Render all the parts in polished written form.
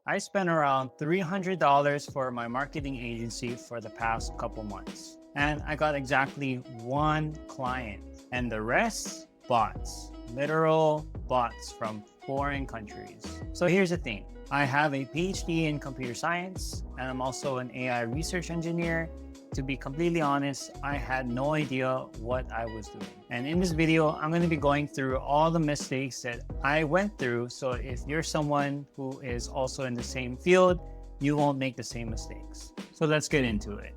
I spent around $300 for my marketing agency for the past couple months. And I got exactly one client. And the rest, bots. Literal bots from foreign countries. So here's the thing. I have a PhD in computer science, and I'm also an AI research engineer. To be completely honest, I had no idea what I was doing. And in this video, I'm going to be going through all the mistakes that I went through. So if you're someone who is also in the same field, you won't make the same mistakes. So let's get into it.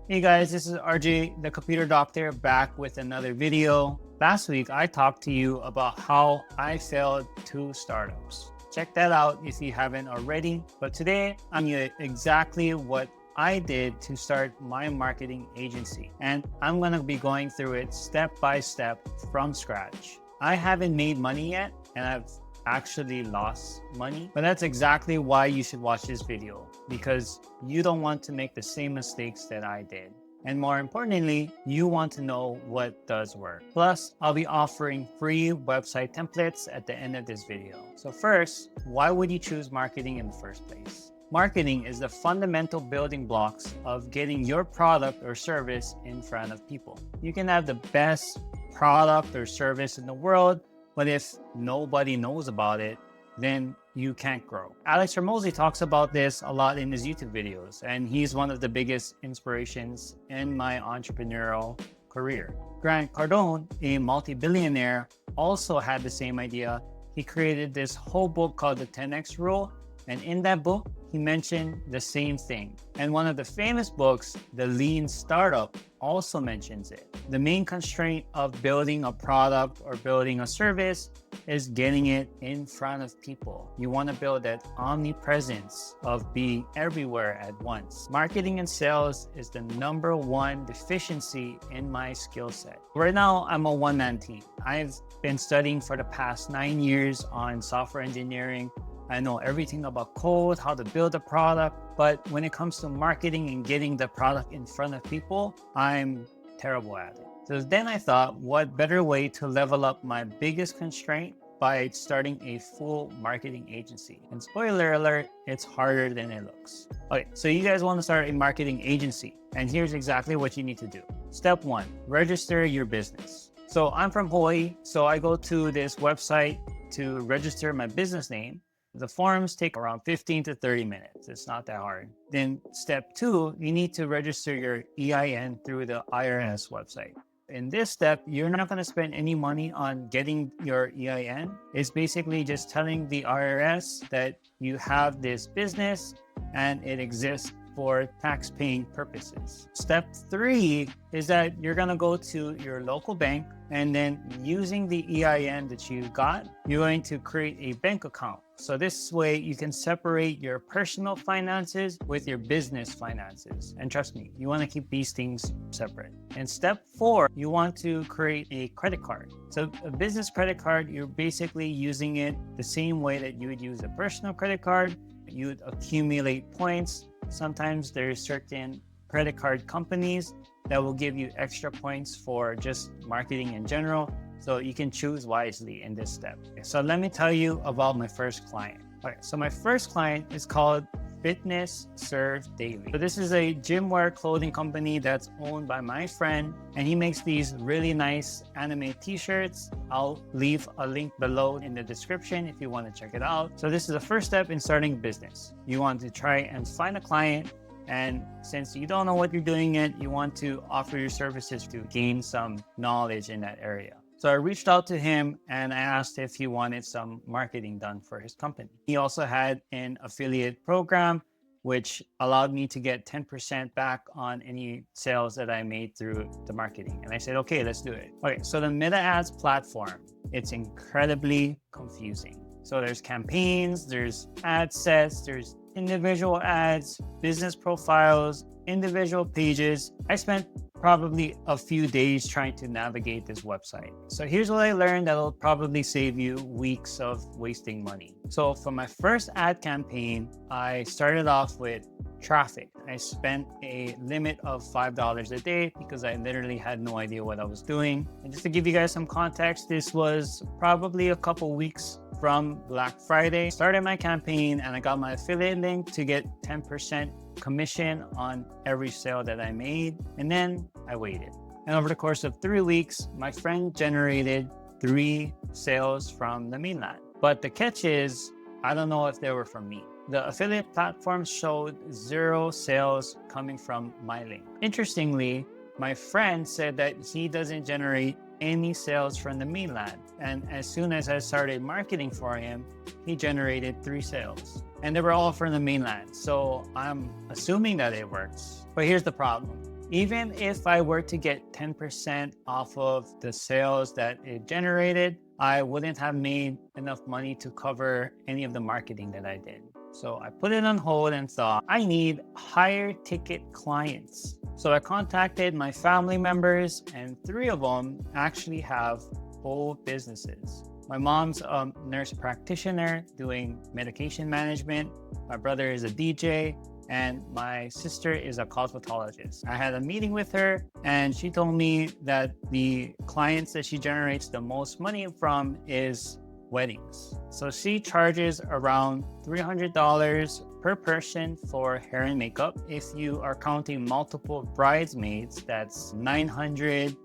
Hey guys, this is RJ, the computer doctor, back with another video. Last week, I talked to you about how I failed 2 startups. Check that out if you haven't already. But today, I'm going to exactly what I did to start my marketing agency. And I'm going to be going through it step by step from scratch. I haven't made money yet, and I've actually lost money. But that's exactly why you should watch this video, because you don't want to make the same mistakes that I did. And more importantly, you want to know what does work. Plus, I'll be offering free website templates at the end of this video. So first, why would you choose marketing in the first place? Marketing is the fundamental building blocks of getting your product or service in front of people. You can have the best product or service in the world, but if nobody knows about it, then you can't grow. Alex Hormozi talks about this a lot in his YouTube videos, and he's one of the biggest inspirations in my entrepreneurial career. Grant Cardone, a multi-billionaire, also had the same idea. He created this whole book called the 10X Rule, and in that book, he mentioned the same thing. And one of the famous books, The Lean Startup, also mentions it. The main constraint of building a product or building a service is getting it in front of people. You want to build that omnipresence of being everywhere at once. Marketing and sales is the #1 deficiency in my skill set. Right now, I'm a one-man team. I've been studying for the past 9 years on software engineering. I know everything about code, how to build a product, but when it comes to marketing and getting the product in front of people, I'm terrible at it. So then I thought, what better way to level up my biggest constraint by starting a full marketing agency? And spoiler alert, it's harder than it looks. Okay, so you guys want to start a marketing agency, and here's exactly what you need to do. Step 1, register your business. So I'm from Hawaii, so I go to this website to register my business name. The forms take around 15 to 30 minutes. It's not that hard. Then step 2, you need to register your EIN through the IRS website. In this step, you're not going to spend any money on getting your EIN. It's basically just telling the IRS that you have this business and it exists for tax-paying purposes. Step 3 is that you're going to go to your local bank, and then using the EIN that you got, you're going to create a bank account. So this way you can separate your personal finances with your business finances. And trust me, you want to keep these things separate. And step 4, you want to create a credit card. So a business credit card, you're basically using it the same way that you would use a personal credit card. You would accumulate points. Sometimes there's certain credit card companies that will give you extra points for just marketing in general. So you can choose wisely in this step. So let me tell you about my first client. All right, so my first client is called Fitness Serve Daily. So this is a gym wear clothing company that's owned by my friend, and he makes these really nice anime t-shirts. I'll leave a link below in the description if you want to check it out. So this is the first step in starting a business. You want to try and find a client, and since you don't know what you're doing yet, you want to offer your services to gain some knowledge in that area. So I reached out to him and I asked if he wanted some marketing done for his company. He also had an affiliate program, which allowed me to get 10% back on any sales that I made through the marketing. And I said, okay, let's do it. Okay, so the Meta Ads platform, it's incredibly confusing. So there's campaigns, there's ad sets, there's individual ads, business profiles, individual pages. I spent probably a few days trying to navigate this website. So here's what I learned that'll probably save you weeks of wasting money. So for my first ad campaign, I started off with traffic. I spent a limit of $5 a day because I literally had no idea what I was doing. And just to give you guys some context, this was probably a couple weeks from Black Friday. Started my campaign and I got my affiliate link to get 10% commission on every sale that I made. And then I waited. And over the course of 3 weeks, my friend generated 3 sales from the mainland. But the catch is, I don't know if they were from me. The affiliate platform showed 0 sales coming from my link. Interestingly, my friend said that he doesn't generate any sales from the mainland. And as soon as I started marketing for him, he generated 3 sales. And they were all from the mainland. So I'm assuming that it works. But here's the problem. Even if I were to get 10% off of the sales that it generated, I wouldn't have made enough money to cover any of the marketing that I did. So I put it on hold and thought, I need higher ticket clients. So I contacted my family members, and 3 of them actually have whole businesses. My mom's a nurse practitioner doing medication management. My brother is a DJ, and my sister is a cosmetologist. I had a meeting with her, and she told me that the clients that she generates the most money from is weddings. So she charges around $300 per person for hair and makeup. If you are counting multiple bridesmaids, that's $900,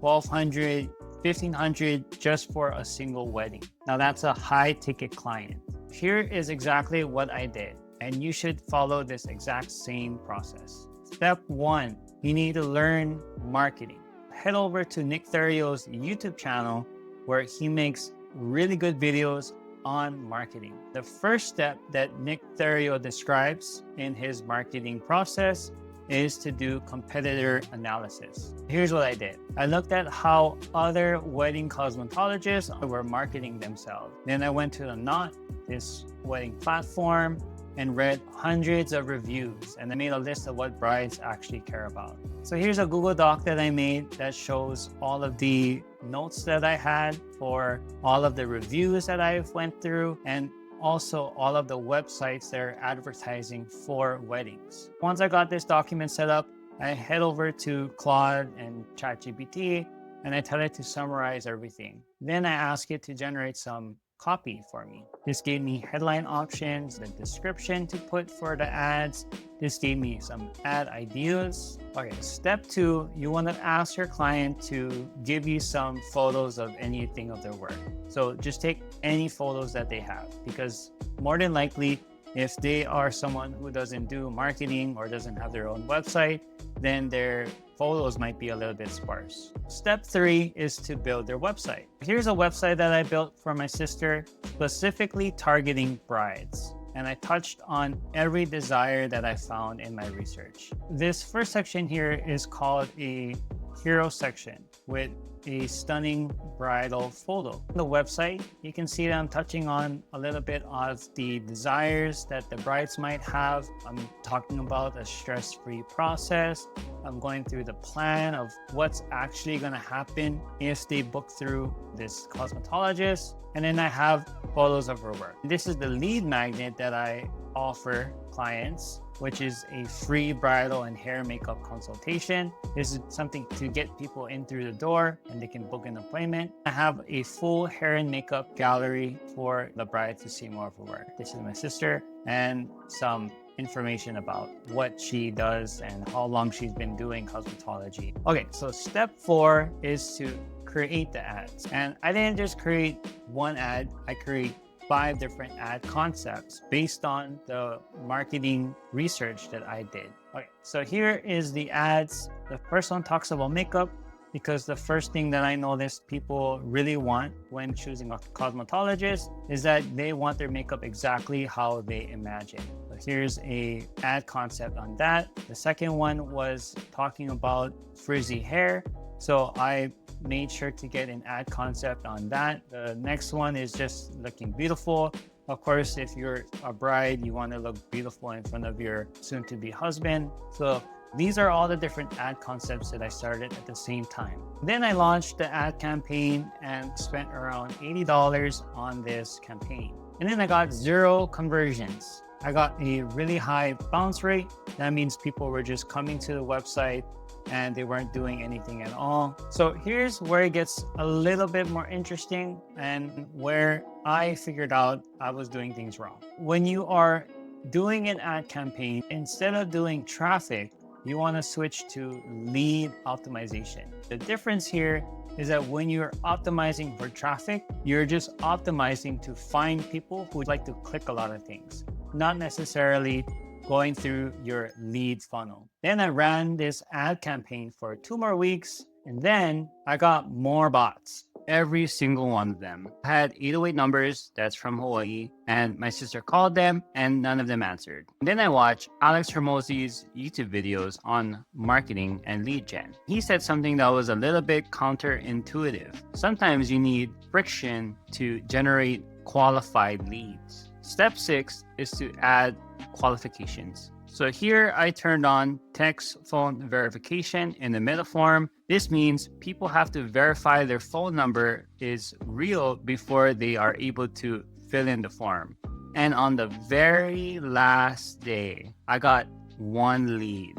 $1,200, $1,500 just for a single wedding. Now that's a high ticket client. Here is exactly what I did, and you should follow this exact same process. Step 1, you need to learn marketing. Head over to Nick Therio's YouTube channel where he makes really good videos on marketing. The first step that Nick Therio describes in his marketing process is to do competitor analysis. Here's what I did. I looked at how other wedding cosmetologists were marketing themselves. Then I went to the Knot, this wedding platform, and read hundreds of reviews, and I made a list of what brides actually care about. So here's a Google Doc that I made that shows all of the notes that I had for all of the reviews that I went through, and also all of the websites that are advertising for weddings. Once I got this document set up, I head over to Claude and ChatGPT, and I tell it to summarize everything. Then I ask it to generate some copy for me. This gave me headline options, the description to put for the ads. This gave me some ad ideas. Okay, step 2, you want to ask your client to give you some photos of anything of their work. So just take any photos that they have, because more than likely, if they are someone who doesn't do marketing or doesn't have their own website, then their photos might be a little bit sparse. Step 3 is to build their website. Here's a website that I built for my sister, specifically targeting brides. And I touched on every desire that I found in my research. This first section here is called a hero section with a stunning bridal photo. On the website, you can see that I'm touching on a little bit of the desires that the brides might have. I'm talking about a stress-free process. I'm going through the plan of what's actually going to happen if they book through this cosmetologist. And then I have photos of her work. This is the lead magnet that I offer clients, which is a free bridal and hair makeup consultation. This is something to get people in through the door and they can book an appointment. I have a full hair and makeup gallery for the bride to see more of her work. This is my sister, and some information about what she does and how long she's been doing cosmetology. Okay, so step 4 is to create the ads. And I didn't just create one ad, I create 5 different ad concepts based on the marketing research that I did. Okay, so here is the ads. The first one talks about makeup, because the first thing that I noticed people really want when choosing a cosmetologist is that they want their makeup exactly how they imagine. So here's a ad concept on that. The second one was talking about frizzy hair. So I made sure to get an ad concept on that. The next one is just looking beautiful. Of course, if you're a bride, you want to look beautiful in front of your soon-to-be husband. So These are all the different ad concepts that I started at the same time. Then I launched the ad campaign and spent around $80 on this campaign. And then I got 0 conversions. I got a really high bounce rate. That means people were just coming to the website and they weren't doing anything at all. So here's where it gets a little bit more interesting and where I figured out I was doing things wrong. When you are doing an ad campaign, instead of doing traffic, you want to switch to lead optimization. The difference here is that when you're optimizing for traffic, you're just optimizing to find people who like to click a lot of things, not necessarily going through your lead funnel. Then I ran this ad campaign for 2 more weeks, and then I got more bots. Every single one of them. I had 808 numbers, that's from Hawaii, and my sister called them and none of them answered. Then I watched Alex Hermosi's YouTube videos on marketing and lead gen. He said something that was a little bit counterintuitive. Sometimes you need friction to generate qualified leads. Step 6 is to add qualifications. So here I turned on text phone verification in the meta form. This means people have to verify their phone number is real before they are able to fill in the form. And on the very last day, I got one lead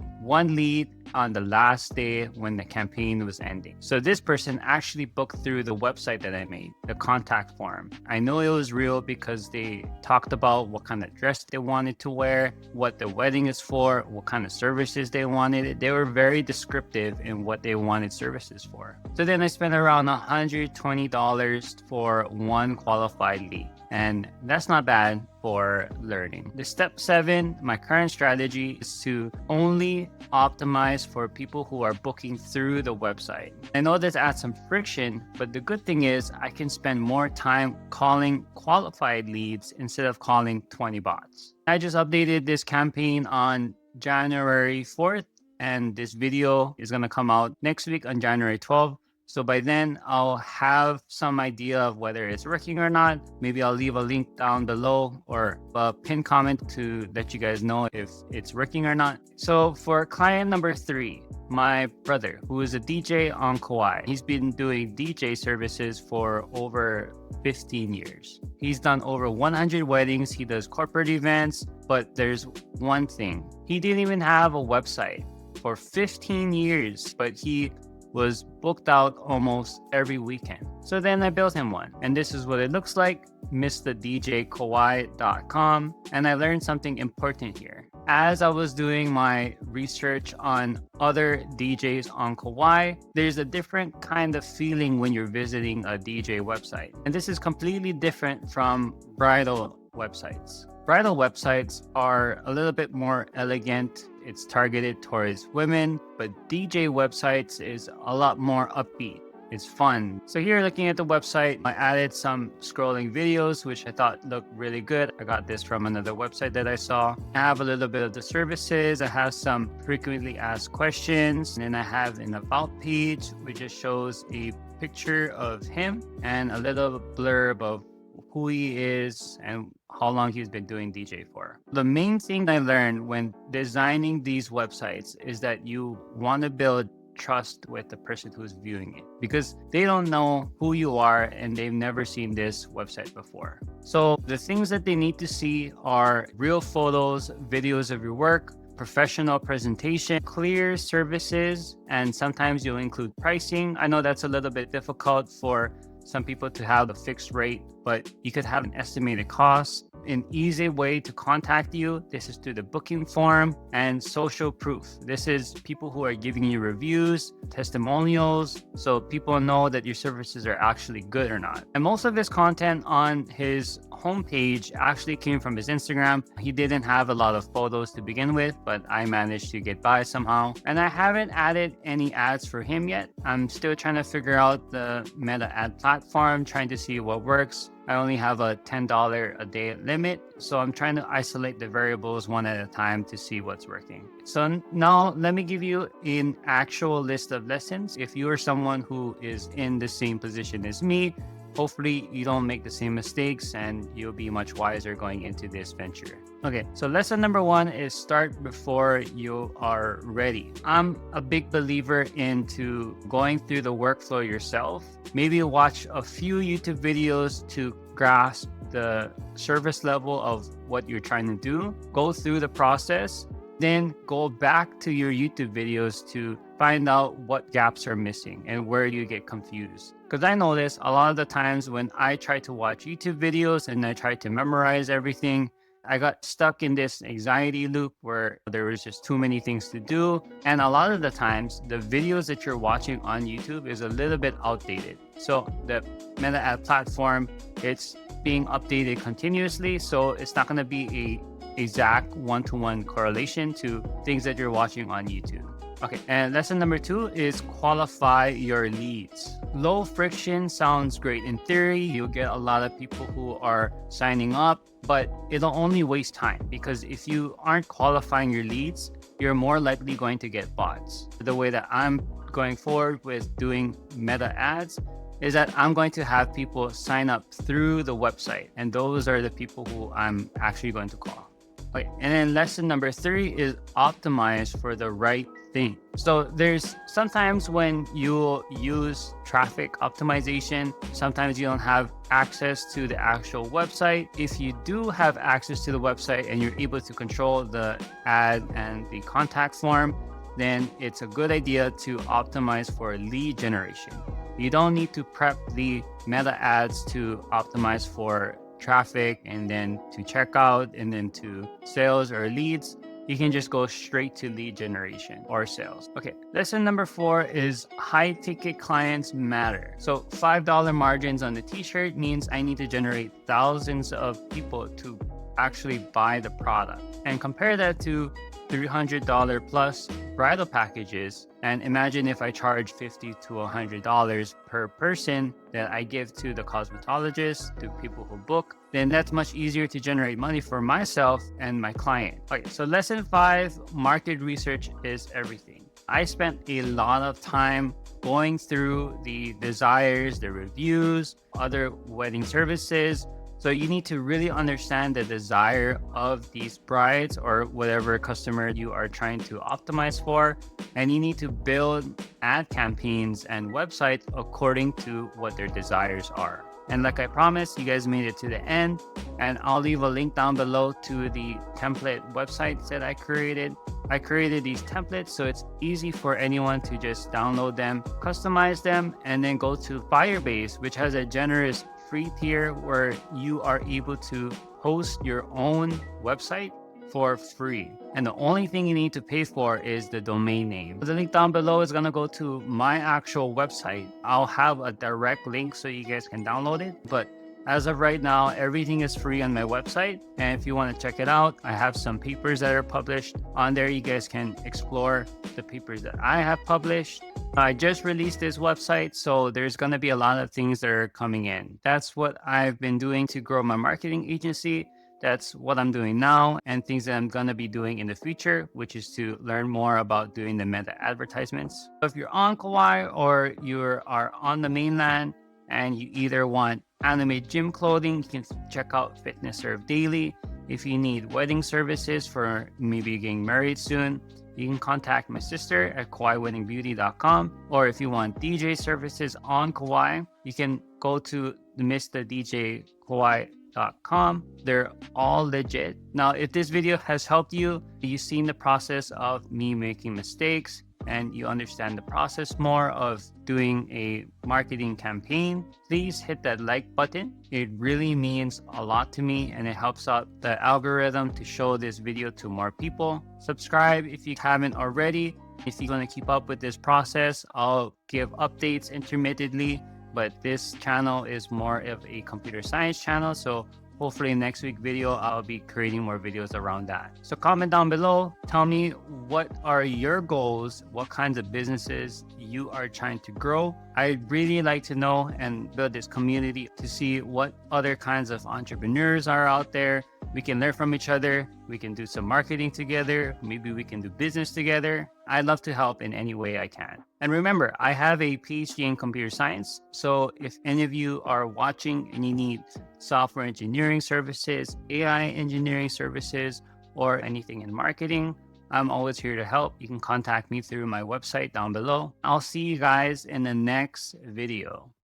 on the last day when the campaign was ending. So this person actually booked through the website that I made, the contact form. I know it was real because they talked about what kind of dress they wanted to wear, what the wedding is for, what kind of services they wanted. They were very descriptive in what they wanted services for. So then I spent around $120 for one qualified lead. And that's not bad for learning. The step 7, my current strategy is to only optimize for people who are booking through the website. I know this adds some friction, but the good thing is I can spend more time calling qualified leads instead of calling 20 bots. I just updated this campaign on January 4th, and this video is going to come out next week on January 12th. So by then, I'll have some idea of whether it's working or not. Maybe I'll leave a link down below or a pinned comment to let you guys know if it's working or not. So for client number 3, my brother, who is a DJ on Kauai. He's been doing DJ services for over 15 years. He's done over 100 weddings. He does corporate events, but there's one thing. He didn't even have a website for 15 years, but he was booked out almost every weekend. So then I built him one, and this is what it looks like, mrdjkauai.com. And I learned something important here. As I was doing my research on other DJs on Kauai, there's a different kind of feeling when you're visiting a DJ website. And this is completely different from bridal websites. Bridal websites are a little bit more elegant. It's targeted towards women, but DJ websites is a lot more upbeat. It's fun. So here, looking at the website, I added some scrolling videos, which I thought looked really good. I got this from another website that I saw. I have a little bit of the services. I have some frequently asked questions. And then I have an about page, which just shows a picture of him and a little blurb of who he is and how long he's been doing DJ for. The main thing I learned when designing these websites is that you want to build trust with the person who's viewing it, because they don't know who you are and they've never seen this website before. So the things that they need to see are real photos, videos of your work, professional presentation, clear services, and sometimes you'll include pricing. I know that's a little bit difficult for some people to have a fixed rate, but you could have an estimated cost. An easy way to contact you, this is through the booking form and social proof. This is people who are giving you reviews, testimonials, so people know that your services are actually good or not. And most of his content on his homepage actually came from his Instagram. He didn't have a lot of photos to begin with, but I managed to get by somehow. And I haven't added any ads for him yet. I'm still trying to figure out the meta ad platform, trying to see what works. I only have a $10 a day limit, so I'm trying to isolate the variables one at a time to see what's working. So now let me give you an actual list of lessons. If you are someone who is in the same position as me, hopefully you don't make the same mistakes and you'll be much wiser going into this venture. Okay, so lesson number 1 is start before you are ready. I'm a big believer into going through the workflow yourself. Maybe watch a few YouTube videos to grasp the service level of what you're trying to do. Go through the process, then go back to your YouTube videos to find out what gaps are missing and where you get confused. Because I notice a lot of the times when I try to watch YouTube videos and I try to memorize everything, I got stuck in this anxiety loop where there was just too many things to do. And a lot of the times, the videos that you're watching on YouTube is a little bit outdated. So the Meta ad platform, it's being updated continuously. So it's not going to be a exact one-to-one correlation to things that you're watching on YouTube. Okay, and lesson number 2 is qualify your leads. Low friction sounds great in theory. You'll get a lot of people who are signing up, but it'll only waste time because if you aren't qualifying your leads, you're more likely going to get bots. The way that I'm going forward with doing Meta ads is that I'm going to have people sign up through the website, and those are the people who I'm actually going to call. Okay, and then lesson number 3 is optimize for the right thing. So there's sometimes when you use traffic optimization, sometimes you don't have access to the actual website. If you do have access to the website and you're able to control the ad and the contact form, then it's a good idea to optimize for lead generation. You don't need to prep the Meta ads to optimize for traffic and then to checkout and then to sales or leads. You can just go straight to lead generation or sales. Okay, lesson number 4 is high ticket clients matter. So $5 margins on the t-shirt means I need to generate thousands of people to actually buy the product. And compare that to $300 plus bridal packages. And imagine if I charge $50 to $100 per person that I give to the cosmetologist, to people who book, then that's much easier to generate money for myself and my client. Okay, so lesson 5, market research is everything. I spent a lot of time going through the desires, the reviews, other wedding services. So you need to really understand the desire of these brides or whatever customer you are trying to optimize for. And you need to build ad campaigns and websites according to what their desires are. And like I promised, you guys made it to the end. And I'll leave a link down below to the template websites that I created. I created these templates so it's easy for anyone to just download them, customize them, and then go to Firebase, which has a generous free tier where you are able to host your own website for free. And the only thing you need to pay for is the domain name. The link down below is going to go to my actual website. I'll have a direct link so you guys can download it. But as of right now, everything is free on my website. And if you want to check it out, I have some papers that are published on there. You guys can explore the papers that I have published. I just released this website, so there's going to be a lot of things that are coming in. That's what I've been doing to grow my marketing agency. That's what I'm doing now and things that I'm going to be doing in the future, which is to learn more about doing the Meta advertisements. If you're on Kauai or you are on the mainland and you either want anime gym clothing, you can check out Fitness Serve Daily. If you need wedding services for maybe getting married soon, you can contact my sister at KauaiWeddingBeauty.com. Or if you want DJ services on Kauai, you can go to MrDJKauai.com. They're all legit. Now, if this video has helped you, you've seen the process of me making mistakes, and you understand the process more of doing a marketing campaign, please hit that like button. It really means a lot to me and it helps out the algorithm to show this video to more people. Subscribe if you haven't already. If you're going to keep up with this process, I'll give updates intermittently, but this channel is more of a computer science channel. So hopefully next week video, I'll be creating more videos around that. So comment down below, tell me what are your goals, what kinds of businesses you are trying to grow. I'd really like to know and build this community to see what other kinds of entrepreneurs are out there We can learn from each other. We can do some marketing together. Maybe we can do business together. I'd love to help in any way I can. And remember, I have a PhD in computer science. So if any of you are watching and you need software engineering services, AI engineering services, or anything in marketing, I'm always here to help. You can contact me through my website down below. I'll see you guys in the next video.